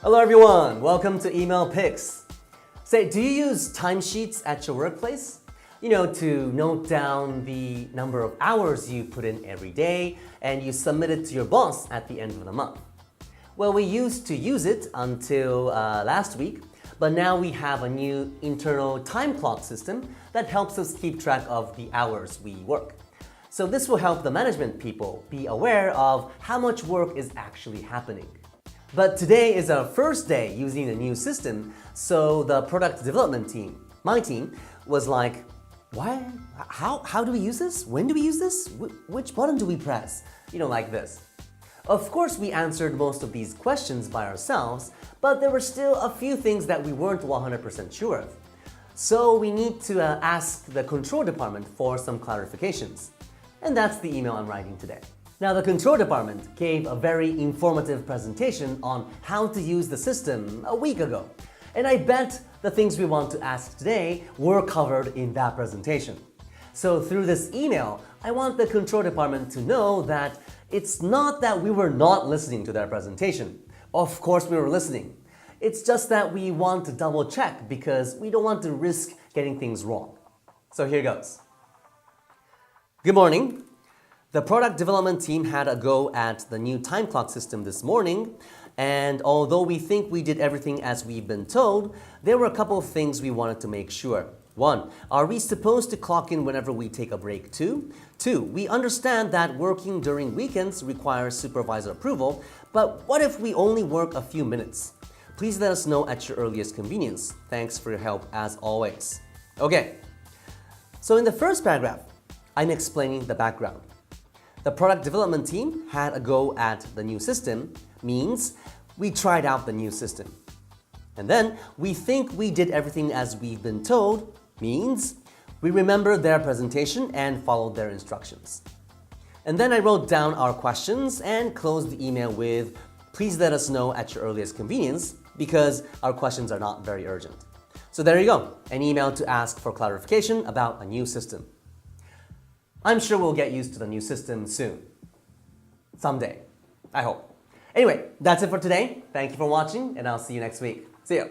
Hello everyone, welcome to Email Picks. Say, do you use timesheets at your workplace? To note down the number of hours you put in every day and you submit it to your boss at the end of the month. Well, we used to use it until last week, but now we have a new internal time clock system that helps us keep track of the hours we work. So this will help the management people be aware of how much work is actually happening. But today is our first day using the new system, so the product development team, my team, was like, what? How do we use this? When do we use this? Which button do we press? Like this. Of course, we answered most of these questions by ourselves, but there were still a few things that we weren't 100% sure of. So we need to ask the control department for some clarifications. And that's the email I'm writing today. Now, the control department gave a very informative presentation on how to use the system a week ago. And I bet the things we want to ask today were covered in that presentation. So through this email, I want the control department to know that it's not that we were not listening to their presentation. Of course we were listening. It's just that we want to double check because we don't want to risk getting things wrong. So here goes. Good morning. The product development team had a go at the new time clock system this morning, and although we think we did everything as we've been told, there were a couple of things we wanted to make sure. 1. Are we supposed to clock in whenever we take a break too? 2. We understand that working during weekends requires supervisor approval, but what if we only work a few minutes? Please let us know at your earliest convenience. Thanks for your help as always. Okay, so in the first paragraph, I'm explaining the background. The product development team had a go at the new system means we tried out the new system. And then we think we did everything as we've been told means we remembered their presentation and followed their instructions. And then I wrote down our questions and closed the email with, please let us know at your earliest convenience because our questions are not very urgent. So there you go, an email to ask for clarification about a new system. I'm sure we'll get used to the new system soon. Someday. I hope. Anyway, that's it for today. Thank you for watching, and I'll see you next week. See ya.